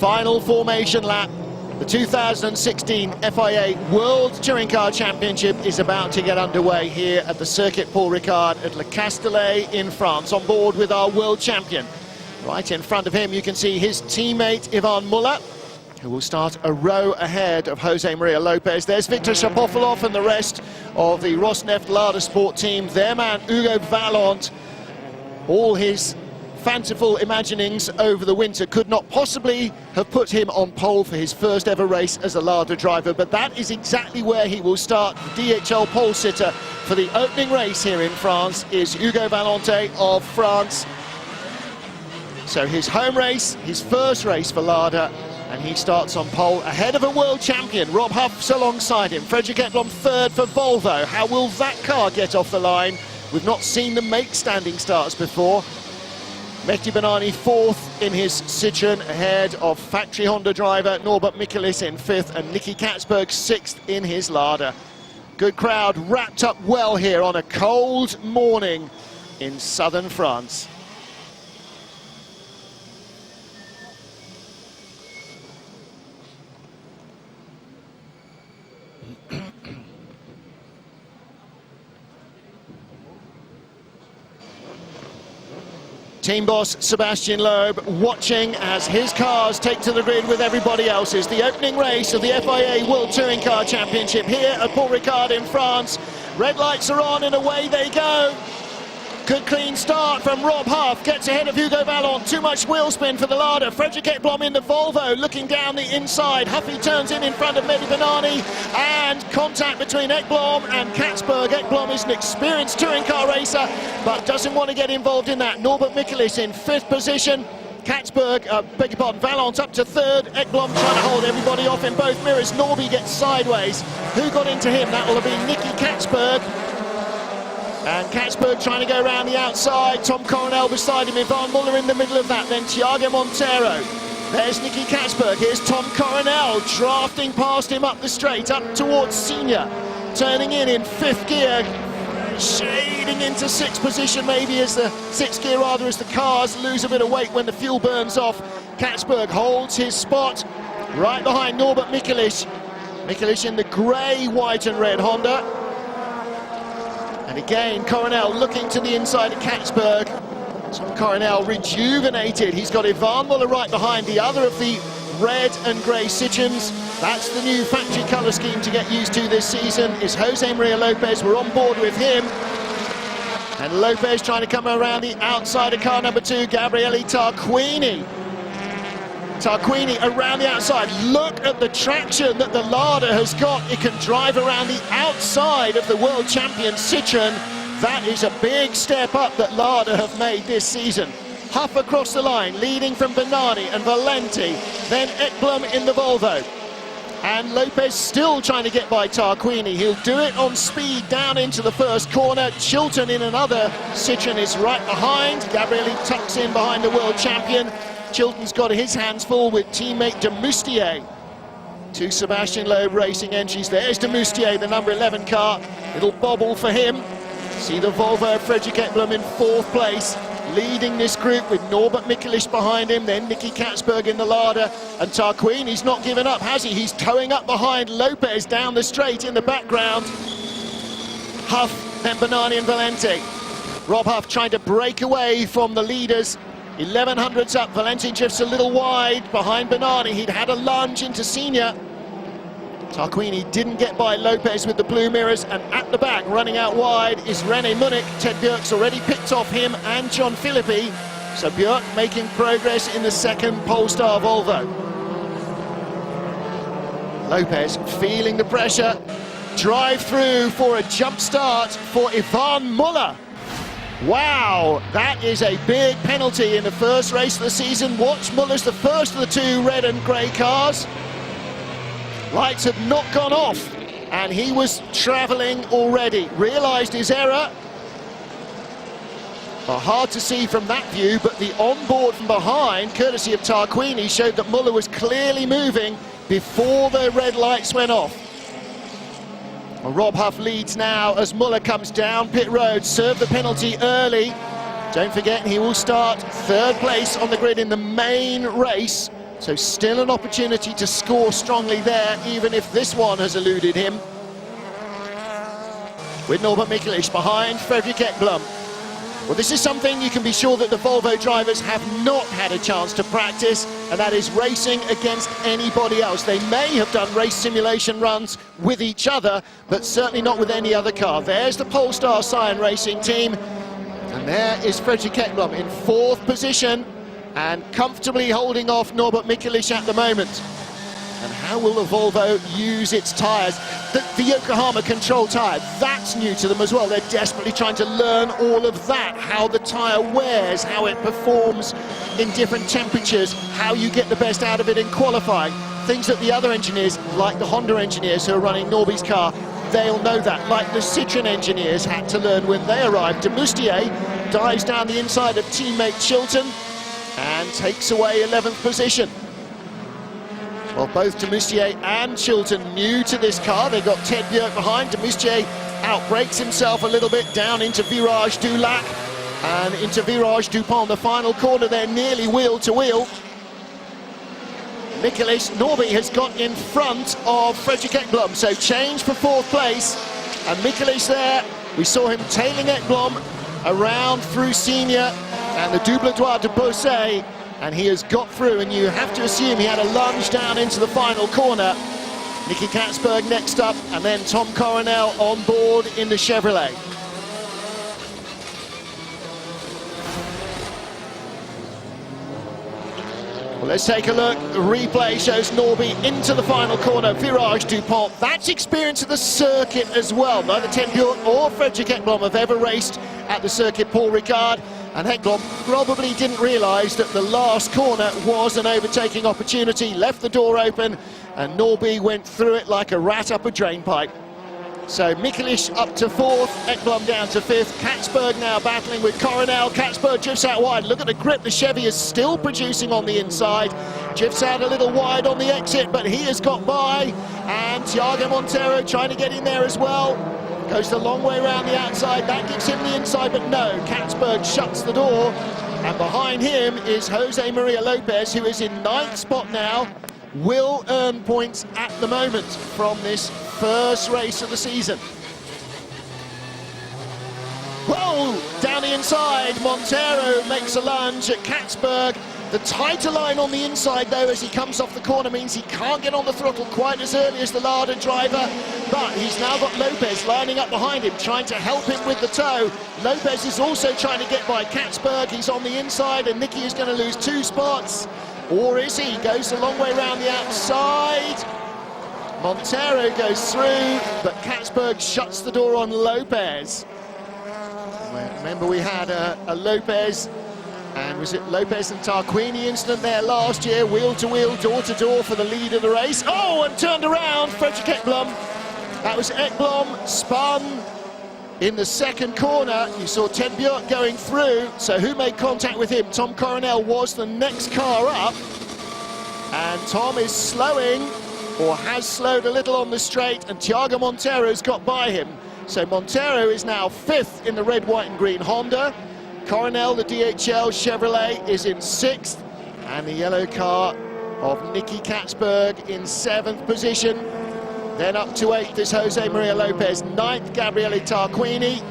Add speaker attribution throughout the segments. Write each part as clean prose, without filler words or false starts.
Speaker 1: final formation lap. The 2016 FIA World Touring Car Championship is about to get underway here at the Circuit Paul Ricard at Le Castellet in France, on board with our world champion. Right in front of him you can see his teammate Yvan Muller, who will start a row ahead of Jose Maria Lopez. There's Victor Shapovalov and the rest of the Rosneft Lada Sport team. Their man Hugo Vallant, all his fanciful imaginings over the winter could not possibly have put him on pole for his first ever race as a Lada driver, but that is exactly where he will start. The DHL pole sitter for the opening race here in France is Hugo Vallant of France. So his home race, his first race for Lada, and he starts on pole ahead of a world champion. Rob Huff's alongside him. Fredrik Ekblom third for Volvo. How will that car get off the line? We've not seen them make standing starts before. Mehdi Benani fourth in his Citroën, ahead of factory Honda driver Norbert Michelis in fifth, and Nicky Katzberg sixth in his Lada. Good crowd wrapped up well here on a cold morning in southern France. Team boss Sebastian Loeb watching as his cars take to the grid with everybody else's. The opening race of the FIA World Touring Car Championship here at Paul Ricard in France. Red lights are on and away they go. Good clean start from Rob Huff, gets ahead of Hugo Vallant. Too much wheel spin for the Lada. Fredrik Ekblom in the Volvo, looking down the inside. Huffy turns in front of Mehdi Benani, and contact between Ekblom and Katzberg. Ekblom is an experienced touring car racer, but doesn't want to get involved in that. Norbert Michelis in fifth position. Katzberg, beg your pardon, Vallant up to third. Ekblom trying to hold everybody off in both mirrors. Norby gets sideways. Who got into him? That will have been Nicky Katzberg. And Katzberg trying to go around the outside. Tom Coronel beside him, Yvan Muller in the middle of that, then Thiago Montero. There's Nicky Katzberg, here's Tom Coronel, drafting past him up the straight, up towards Senior. Turning in fifth gear, shading into sixth position maybe, as the sixth gear rather, as the cars lose a bit of weight when the fuel burns off. Katzberg holds his spot right behind Norbert Michelis. Michelis in the grey, white and red Honda. And again, Coronel looking to the inside of Katzberg. Tom Coronel rejuvenated. He's got Yvan Muller right behind, the other of the red and grey Citroëns. That's the new factory colour scheme to get used to this season, is Jose Maria Lopez. We're on board with him. And Lopez trying to come around the outside of car number two, Gabriele Tarquini. Tarquini around the outside. Look at the traction that the Lada has got. It can drive around the outside of the world champion Citroën. That is a big step up that Lada have made this season. Huff across the line, leading from Benani and Valenti. Then Ekblom in the Volvo. And Lopez still trying to get by Tarquini. He'll do it on speed down into the first corner. Chilton in another Citroën is right behind. Gabriele tucks in behind the world champion. Chilton's got his hands full with teammate de Moustier. Two Sebastian Loeb racing entries. There's de Moustier, the number 11 car. Little bobble for him. See the Volvo, Fredrik Ekblom in fourth place, leading this group with Norbert Michelis behind him, then Nicky Katzberg in the Lada, and Tarquini's not given up, has he? He's towing up behind Lopez down the straight in the background. Huff, then Benani and Valenti. Rob Huff trying to break away from the leaders. 1100s up, Valenti drifts a little wide behind Benani. He'd had a lunge into Senior. Tarquini didn't get by Lopez with the blue mirrors, and at the back, running out wide, is René Munich. Ted Björk's already picked off him and John Philippi. So Björk making progress in the second Polestar Volvo. Lopez feeling the pressure. Drive through for a jump start for Yvan Muller. Wow, that is a big penalty in the first race of the season. Watch, Muller's the first of the two red and grey cars. Lights have not gone off, and he was travelling already. Realised his error. Hard to see from that view, but the onboard from behind, courtesy of Tarquini, showed that Muller was clearly moving before the red lights went off. Well, Rob Huff leads now as Muller comes down pit road, served the penalty early. Don't forget, he will start third place on the grid in the main race So still an opportunity to score strongly there, even if this one has eluded him. With Norbert Mikelic behind Fredrik Ekblom. Well, this is something you can be sure that the Volvo drivers have not had a chance to practice, and that is racing against anybody else. They may have done race simulation runs with each other, but certainly not with any other car. There's the Polestar Cyan Racing team, and there is Fredrik Ekblom in 4th position and comfortably holding off Norbert Mikelic at the moment. And how will the Volvo use its tyres? The Yokohama control tyre, that's new to them as well. They're desperately trying to learn all of that, how the tyre wears, how it performs in different temperatures, how you get the best out of it in qualifying. Things that the other engineers, like the Honda engineers who are running Norby's car, they'll know that, like the Citroën engineers had to learn when they arrived. De Moustier dives down the inside of teammate Chilton and takes away 11th position. Well, both De Moustier and Chilton new to this car. They've got Ted Bjerk behind. De Moustier outbrakes himself a little bit down into Virage du Lac and into Virage du Pont. The final corner there, nearly wheel to wheel. Mikelic, Norby has got in front of Fredrik Ekblom, so change for 4th place. And Mikelic there, we saw him tailing Ekblom around through Senior and the Doubledois de Beausset. And he has got through, and you have to assume he had a lunge down into the final corner. Nicky Katzberg next up, and then Tom Coronel on board in the Chevrolet. Well, let's take a look. The replay shows Norby into the final corner, Virage du Pont. That's experience of the circuit as well. Neither Ted Bjerk or Fredrik Ekblom have ever raced at the circuit Paul Ricard. And Ekblom probably didn't realise that the last corner was an overtaking opportunity, left the door open, and Norby went through it like a rat up a drain pipe. So Mikelic up to 4th, Ekblom down to 5th, Katzberg now battling with Coronel. Katzberg drifts out wide. Look at the grip the Chevy is still producing on the inside. Drifts out a little wide on the exit, but he has got by, and Thiago Monteiro trying to get in there as well. Goes the long way around the outside, that gives him the inside, but no, Katzberg shuts the door, and behind him is Jose Maria Lopez, who is in 9th spot now, will earn points at the moment from this first race of the season. Whoa, down the inside, Monteiro makes a lunge at Katzberg. The tighter line on the inside, though, as he comes off the corner means he can't get on the throttle quite as early as the Lada driver, but he's now got Lopez lining up behind him, trying to help him with the tow. Lopez is also trying to get by Katzberg. He's on the inside, and Nicky is going to lose 2 spots. Or is he? Goes a long way around the outside. Monteiro goes through, but Katzberg shuts the door on Lopez. Remember, we had a Lopez, and was it Lopez and Tarquini incident there last year, wheel to wheel, door to door for the lead of the race. Oh, and turned around, Fredrik Ekblom. That was Ekblom, spun in the 2nd corner. You saw Ted Bjerk going through, so who made contact with him? Tom Coronel was the next car up, and Tom is slowing, or has slowed a little on the straight, and Thiago Monteiro's got by him. So Monteiro is now 5th in the red, white and green Honda. Coronel, the DHL Chevrolet, is in 6th, and the yellow car of Nicky Katzberg in 7th position. Then up to 8th is Jose Maria Lopez, 9th Gabriele Tarquini.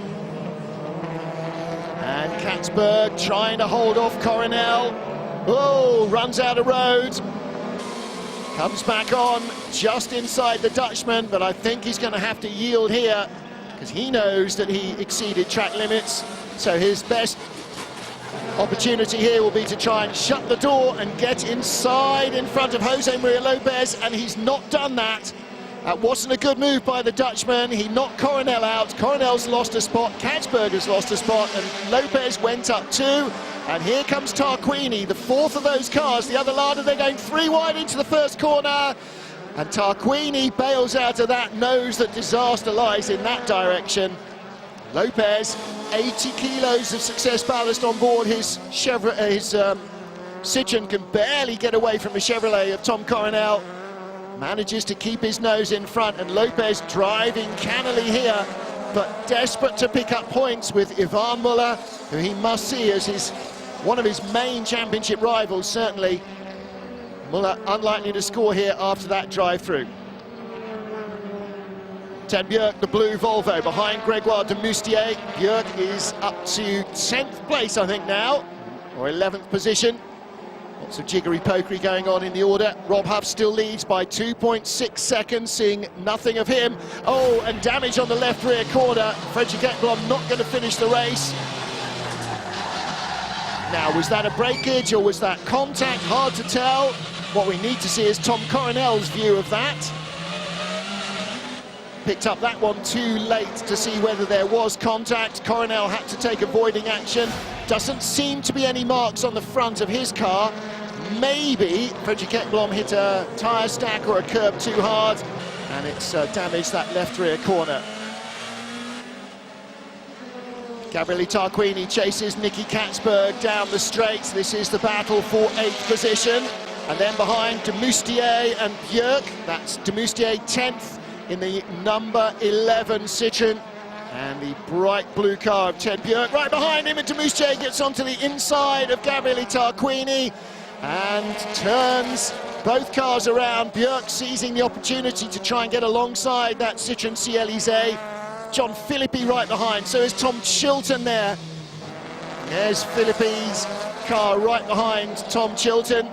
Speaker 1: And Katzberg trying to hold off Coronel. Oh, runs out of road. Comes back on just inside the Dutchman, but I think he's going to have to yield here because he knows that he exceeded track limits. So his best opportunity here will be to try and shut the door and get inside in front of Jose Maria Lopez, and he's not done that. That wasn't a good move by the Dutchman. He knocked Coronel out. Coronel's lost a spot, Katzberg has lost a spot, and Lopez went up 2. And here comes Tarquini, the 4th of those cars. The other Lada, they're going 3 wide into the 1st corner. And Tarquini bails out of that, knows that disaster lies in that direction. Lopez, 80 kilos of success ballast on board his Citroën, can barely get away from the Chevrolet of Tom Coronel. Manages to keep his nose in front, and Lopez driving cannily here, but desperate to pick up points with Ivan Muller, who he must see as one of his main championship rivals, certainly. Muller unlikely to score here after that drive-through. Ted Bjerg, the blue Volvo, behind Gregoire de Moustier. Bjerg is up to 10th place, I think, now, or 11th position. Lots of jiggery-pokery going on in the order. Rob Huff still leads by 2.6 seconds, seeing nothing of him. Oh, and damage on the left rear corner. Fredrik Ekblom not going to finish the race. Now, was that a breakage or was that contact? Hard to tell. What we need to see is Tom Coronel's view of that. Picked up that one too late to see whether there was contact. Coronel had to take avoiding action. Doesn't seem to be any marks on the front of his car. Maybe Fredrik Ekblom hit a tyre stack or a curb too hard, and it's damaged that left rear corner. Gabriele Tarquini chases Nicky Katzberg down the straights. This is the battle for 8th position. And then behind de Moustier and Bjerg. That's de Moustier 10th in the number 11 Citroën. And the bright blue car of Ted Bjerg right behind him, and de Moustier gets onto the inside of Gabriele Tarquini and turns both cars around. Bjerg seizing the opportunity to try and get alongside that Citroën C-Elysée. John Philippi right behind, so is Tom Chilton there. There's Philippi's car right behind Tom Chilton.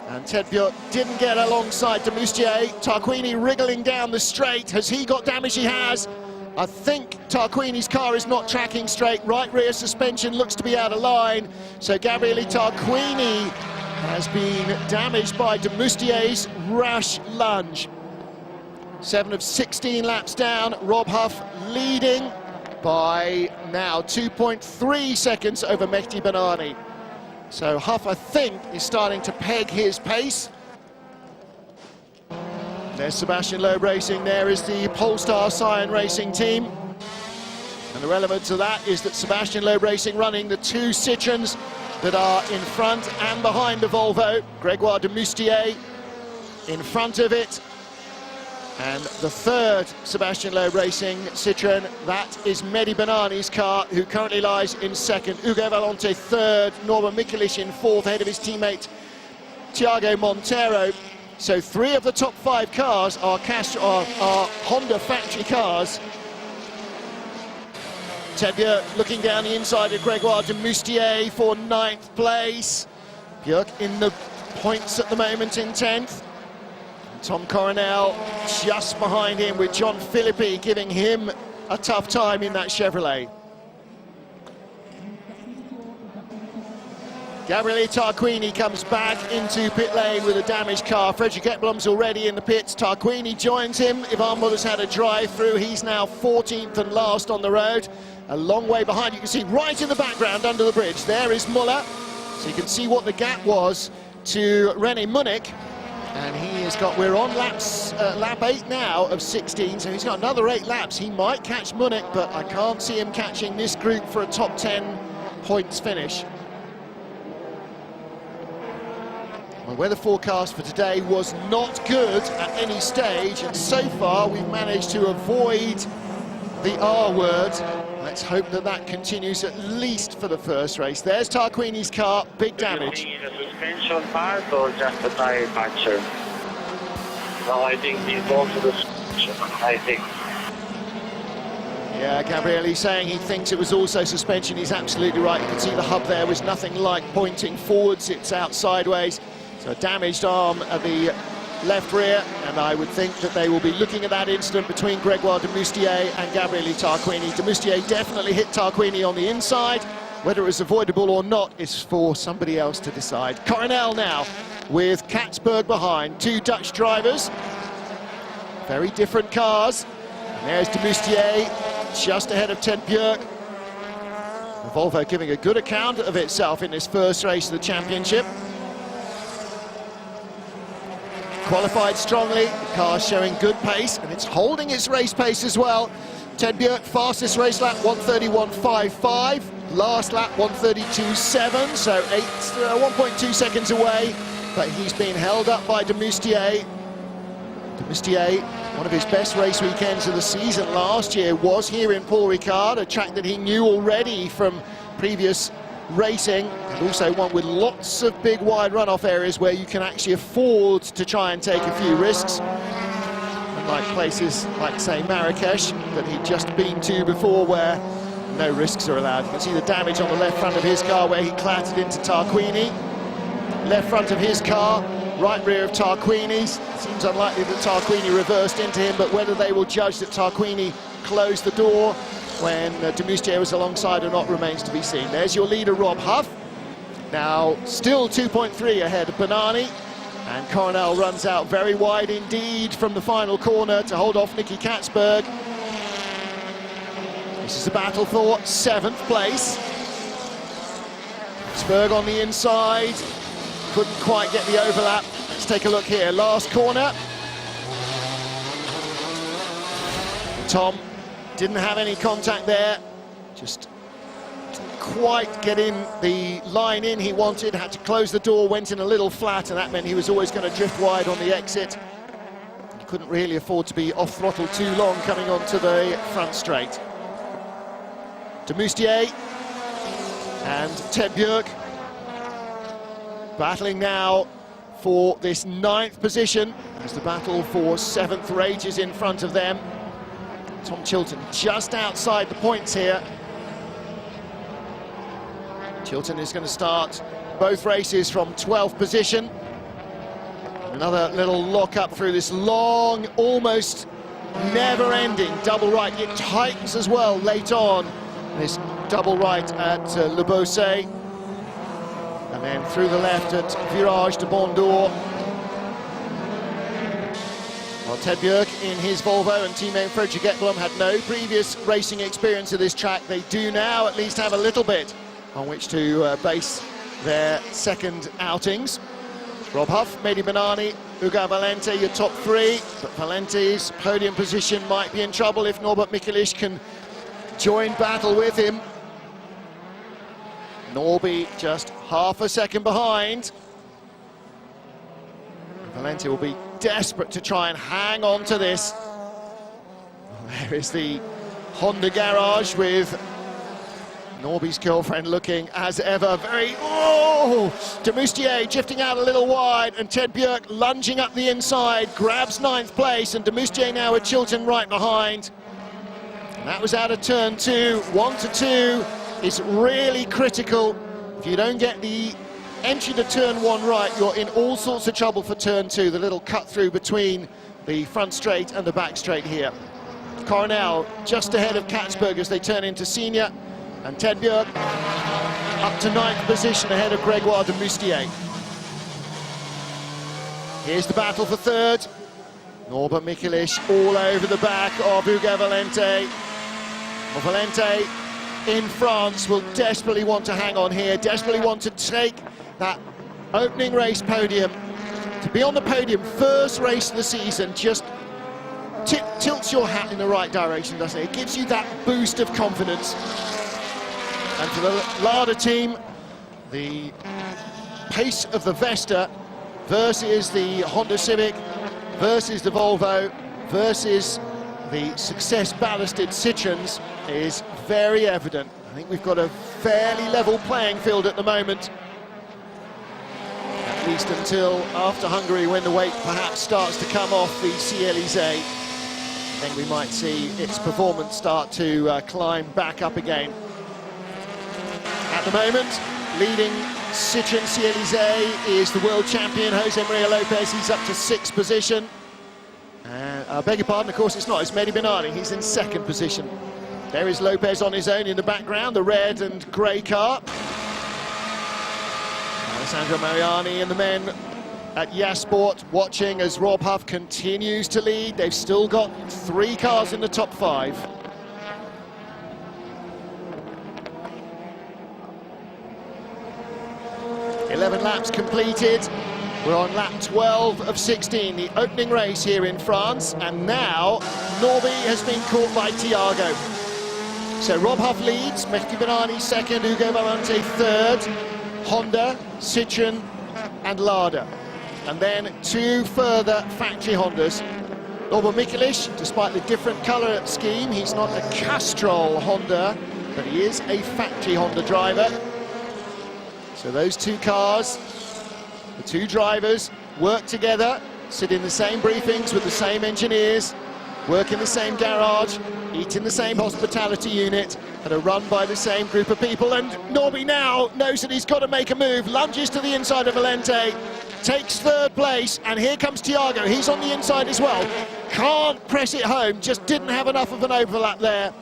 Speaker 1: And Ted Bjerg didn't get alongside de Moustier. Tarquini wriggling down the straight. Has he got damage? He has. I think Tarquini's car is not tracking straight. Right rear suspension looks to be out of line. So Gabriele Tarquini has been damaged by de Moustier's rash lunge. 7 of 16 laps down. Rob Huff leading by now 2.3 seconds over Mehdi Benani. So Huff, I think, is starting to peg his pace. There's Sebastian Loeb Racing. There is the Polestar Cyan Racing team. And the relevance of that is that Sebastian Loeb Racing running the 2 Citroëns that are in front and behind the Volvo. Gregoire de Moustier in front of it. And the 3rd Sebastian Loeb Racing Citroën, that is Mehdi Benani's car, who currently lies in 2nd. Hugo Valente 3rd, Norman Mikulich in 4th, ahead of his teammate Thiago Montero. So 3 of the top 5 cars are Honda factory cars. Ted Bjerg looking down the inside of Gregoire de Moustier for 9th place. Bjerg in the points at the moment in 10th. Tom Coronel just behind him, with John Philippi giving him a tough time in that Chevrolet. Gabriele Tarquini comes back into pit lane with a damaged car. Fredrik Ekblom's already in the pits. Tarquini joins him. Ivan Muller's had a drive-through. He's now 14th and last on the road. A long way behind. You can see right in the background under the bridge. There is Muller. So you can see what the gap was to René Munich. And he has got, we're on lap 8 now of 16, so he's got another 8 laps. He might catch Munich, but I can't see him catching this group for a top 10 points finish. Well, weather forecast for today was not good at any stage, and so far we've managed to avoid the R word. Let's hope that that continues at least for the first race. There's Tarquini's car, big damage.
Speaker 2: Suspension part or just a tire puncture? No, I think he's also the suspension, I think.
Speaker 1: Yeah, Gabriele saying he thinks it was also suspension. He's absolutely right. You can see the hub there was nothing like pointing forwards. It's out sideways. So a damaged arm at the left rear, and I would think that they will be looking at that incident between Gregoire de Moustier and Gabriele Tarquini. De Moustier definitely hit Tarquini on the inside. Whether it was avoidable or not is for somebody else to decide. Coronel now with Katzberg behind. 2 Dutch drivers. Very different cars. And there's de Moustier just ahead of Ted Bjerg. The Volvo giving a good account of itself in this first race of the championship. Qualified strongly, the car's showing good pace, and it's holding its race pace as well. Ted Bjerg, fastest race lap, 1:31.55. Last lap, 1:32.7, so 1.2 seconds away, but he's been held up by de Moustier. De Moustier, one of his best race weekends of the season last year, was here in Paul Ricard, a track that he knew already from previous racing, and also one with lots of big wide runoff areas where you can actually afford to try and take a few risks. Unlike places like, say, Marrakesh, that he'd just been to before, where no risks are allowed. You can see the damage on the left front of his car where he clattered into Tarquini. Left front of his car, right rear of Tarquini's. Seems unlikely that Tarquini reversed into him, but whether they will judge that Tarquini closed the door when de Moustier was alongside or not remains to be seen. There's your leader, Rob Huff. Now still 2.3 ahead of Bonani, and Coronel runs out very wide indeed from the final corner to hold off Nicky Katzberg. This is a battle for 7th place. Katzberg on the inside, couldn't quite get the overlap. Let's take a look here, last corner. Tom didn't have any contact there, just didn't quite get in the line in he wanted, had to close the door, went in a little flat, and that meant he was always going to drift wide on the exit. He couldn't really afford to be off throttle too long coming onto the front straight. De Moustier and Ted Björk battling now for this 9th position as the battle for 7th rages in front of them. Tom Chilton just outside the points here. Chilton is going to start both races from 12th position. Another little lock-up through this long, almost never-ending double right. It tightens as well late on, this double right at Le Beausset. And then through the left at Virage de Bondour. Well, Ted Björk in his Volvo and teammate Fredrik Ekblom had no previous racing experience of this track. They do now at least have a little bit on which to base their second outings. Rob Huff, Mehdi Benani, Ugo Valente, your top 3, but Valente's podium position might be in trouble if Norbert Michelisz can join battle with him. Norby just half a second behind. Valente will be desperate to try and hang on to this. There is the Honda garage with Norby's girlfriend looking as ever very... Oh! De Moustier drifting out a little wide, and Ted Björk lunging up the inside, grabs 9th place, and De Moustier now with Chilton right behind. And that was out of turn 2. 1 to 2 is really critical. If you don't get the entry to turn 1 right, you're in all sorts of trouble for turn 2, the little cut through between the front straight and the back straight here. Coronel just ahead of Katzberg as they turn into Senior, and Ted Björk up to 9th position ahead of Gregoire de Moustier. Here's the battle for 3rd. Norbert Michelisz all over the back of Ugo Valente. Well, Valente in France will desperately want to hang on here, desperately want to take that opening race podium. To be on the podium, first race of the season, just tilts your hat in the right direction, doesn't it? It gives you that boost of confidence. And for the Lada team, the pace of the Vesta versus the Honda Civic, versus the Volvo, versus the success ballasted Citroens is very evident. I think we've got a fairly level playing field at the moment. At least until after Hungary, when the weight perhaps starts to come off the Cielizé. Then we might see its performance start to climb back up again. At the moment, leading Citroën Cielizé is the world champion, Jose Maria Lopez. He's up to 6th position. I beg your pardon, of course it's not, it's Mehdi Benani, he's in 2nd position. There is Lopez on his own in the background, the red and grey car. Alessandro Mariani and the men at Yasport watching as Rob Huff continues to lead. They've still got 3 cars in the top 5. "11 laps completed. We're on lap 12 of 16, the opening race here in France, and now Norby has been caught by Thiago. So Rob Huff leads, Mehdi Benani 2nd, Ugo Valente 3rd, Honda, Citroën and Lada. And then 2 further factory Hondas. Norbert Michelisz, despite the different colour scheme, he's not a Castrol Honda, but he is a factory Honda driver. So those two cars, the two drivers, work together, sit in the same briefings with the same engineers, work in the same garage, eat in the same hospitality unit, and are run by the same group of people. And Norby now knows that he's got to make a move, lunges to the inside of Valente, takes third place, and here comes Thiago. He's on the inside as well. Can't press it home, just didn't have enough of an overlap there.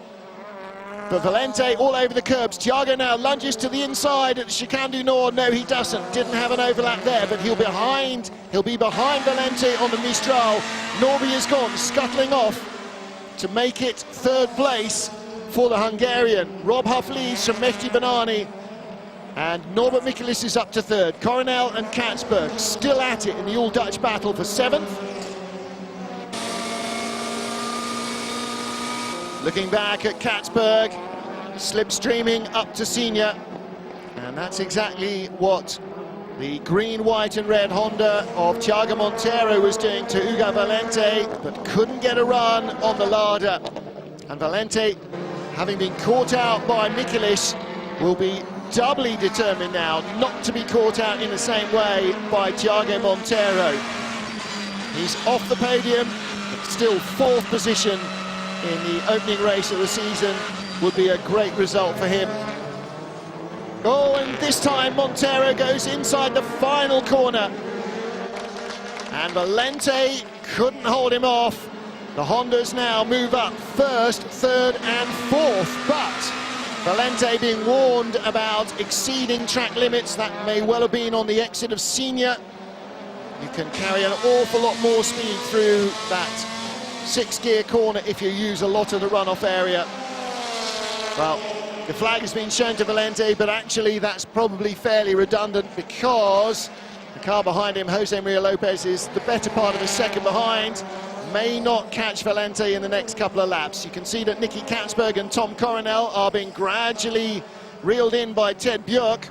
Speaker 1: But Valente all over the curbs. Thiago now lunges to the inside at Chicane du Nord. No, he doesn't. Didn't have an overlap there, but he'll be behind Valente on the Mistral. Norby is gone, scuttling off to make it third place for the Hungarian. Rob Huff leads from Mehdi Banani, and Norbert Michelis is up to third. Coronel and Katzberg still at it in the all-Dutch battle for seventh. Looking back at Katzberg, slipstreaming up to senior, and that's exactly what the green, white and red Honda of Thiago Monteiro was doing to Ugo Valente, but couldn't get a run on the Lada. And Valente, having been caught out by Michelis, will be doubly determined now not to be caught out in the same way by Thiago Monteiro. He's off the podium, but still fourth position in the opening race of the season would be a great result for him. Oh, and this time Monteiro goes inside the final corner, and Valente couldn't hold him off. The Hondas now move up first, third and fourth, but Valente being warned about exceeding track limits. That may well have been on the exit of Senior. You can carry an awful lot more speed through that six-gear corner if you use a lot of the runoff area. Well, the flag has been shown to Valente, but actually that's probably fairly redundant, because the car behind him, Jose Maria Lopez, is the better part of a second behind. May not catch Valente in the next couple of laps. You can see that Nicky Katzberg and Tom Coronel are being gradually reeled in by Ted Björk.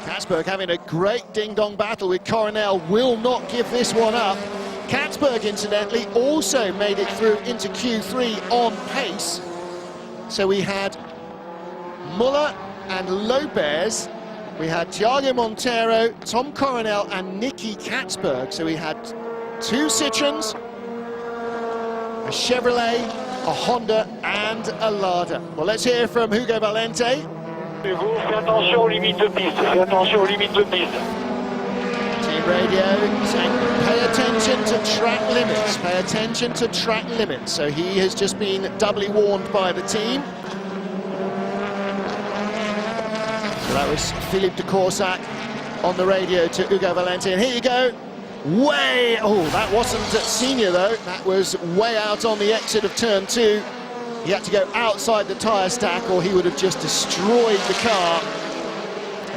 Speaker 1: Katzberg having a great ding-dong battle with Coronel, will not give this one up. Katzberg, incidentally, also made it through into Q3 on pace. So we had Muller and Lopez, we had Thiago Monteiro, Tom Coronel and Nicky Katzberg. So we had two Citroens, a Chevrolet, a Honda and a Lada. Well, let's hear from Ugo Valente.
Speaker 2: Fais attention aux limites de piste, fais attention aux limites de piste.
Speaker 1: Team radio saying, pay attention to track limits, pay attention to track limits. So he has just been doubly warned by the team. So that was Philippe de Corsac on the radio to Ugo Valente. And here you go, that wasn't at Senior though, that was way out on the exit of turn 2. He had to go outside the tyre stack or he would have just destroyed the car.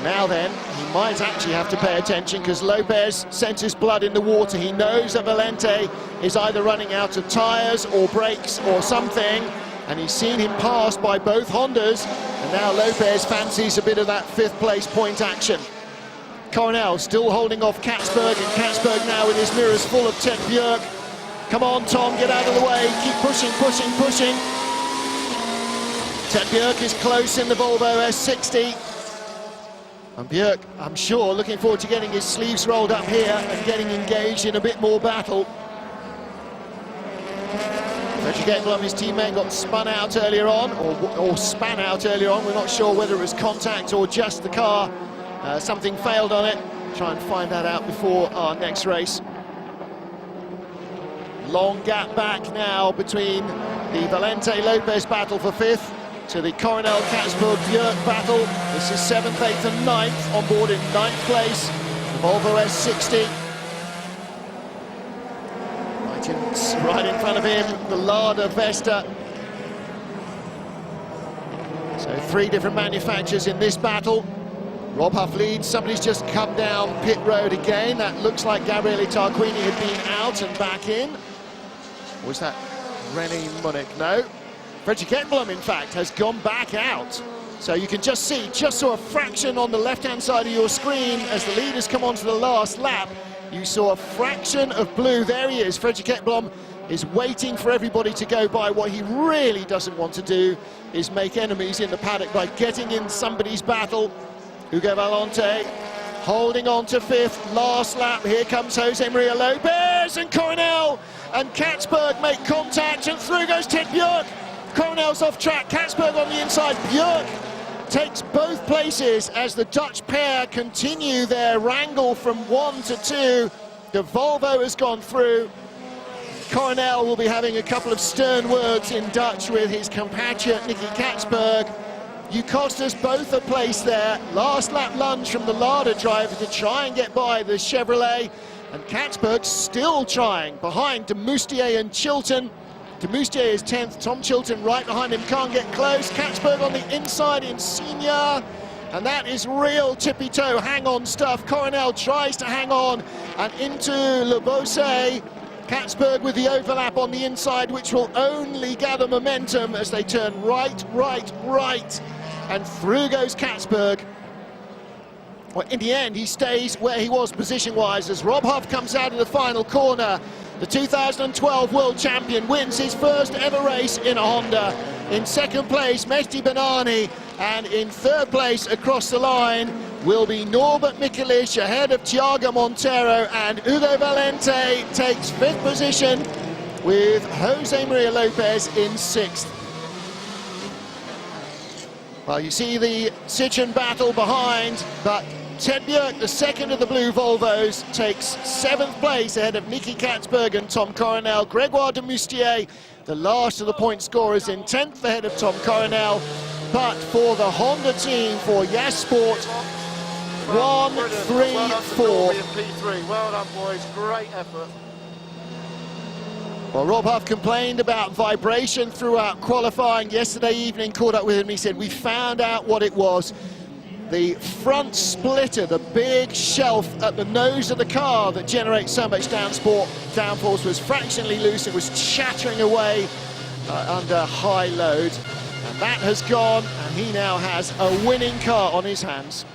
Speaker 1: Now then, he might actually have to pay attention, because Lopez senses blood in the water. He knows that Valente is either running out of tyres or brakes or something, and he's seen him passed by both Hondas, and now Lopez fancies a bit of that fifth place point action. Coronel still holding off Katzberg, and Katzberg now with his mirrors full of Ted Björk. Come on, Tom, get out of the way, keep pushing, pushing, pushing. Ted Björk is close in the Volvo S60. And Björk, I'm sure, looking forward to getting his sleeves rolled up here and getting engaged in a bit more battle. Fredrik Ekblom, his teammate, got spun out earlier on, or span out earlier on. We're not sure whether it was contact or just the car. Something failed on it. Try and find that out before our next race. Long gap back now between the Valente-Lopez battle for fifth to the Coronel Katzberg-Björk battle. This is 7th, 8th and 9th, on board in 9th place, the Volvo S60. Right in front of him, the Lada Vesta. So 3 different manufacturers in this battle. Rob Huff leads, somebody's just come down pit road again. That looks like Gabriele Tarquini had been out and back in. Or was that René Munich? No. Fredrik Ekblom, in fact, has gone back out. So you can just see, just saw a fraction on the left-hand side of your screen as the leaders come onto the last lap. You saw a fraction of blue. There he is. Fredrik Ekblom is waiting for everybody to go by. What he really doesn't want to do is make enemies in the paddock by getting in somebody's battle. Ugo Valente holding on to fifth, last lap. Here comes Jose Maria Lopez, and Coronel and Katzberg make contact, and through goes Ted Björk. Coronel's off track, Katzberg on the inside. Björk takes both places as the Dutch pair continue their wrangle from 1 to 2. The Volvo has gone through. Coronel will be having a couple of stern words in Dutch with his compatriot Nicky Katzberg. You cost us both a place there. Last lap lunge from the Lada driver to try and get by the Chevrolet. And Katzberg still trying behind de Moustier and Chilton. De Moustier is 10th, Tom Chilton right behind him, can't get close. Katzberg on the inside in senior. And that is real tippy-toe, hang-on stuff. Coronel tries to hang on and into Le Beausset. Katzberg with the overlap on the inside, which will only gather momentum as they turn right, right, right. And through goes Katzberg. Well, in the end, he stays where he was position-wise as Rob Huff comes out of the final corner. The 2012 world champion wins his first ever race in a Honda. In second place, Mehdi Banani, and in third place across the line will be Norbert Mikulich ahead of Thiago Monteiro, and Ugo Valente takes fifth position with Jose Maria Lopez in sixth. Well, you see the Citroën battle behind, but Ted Björk, the second of the blue Volvos, takes seventh place ahead of Nicky Katzberg and Tom Coronel. Grégoire de Moustier, the last of the point scorers, in 10th ahead of Tom Coronel. But for the Honda team, for Yas Sport, 1, 3, 4.
Speaker 3: Well done, boys. Great effort.
Speaker 1: Well, Rob Huff complained about vibration throughout qualifying yesterday evening. Caught up with him, he said, we found out what it was. The front splitter, the big shelf at the nose of the car that generates so much downforce, was fractionally loose. It was chattering away under high load. And that has gone, and he now has a winning car on his hands.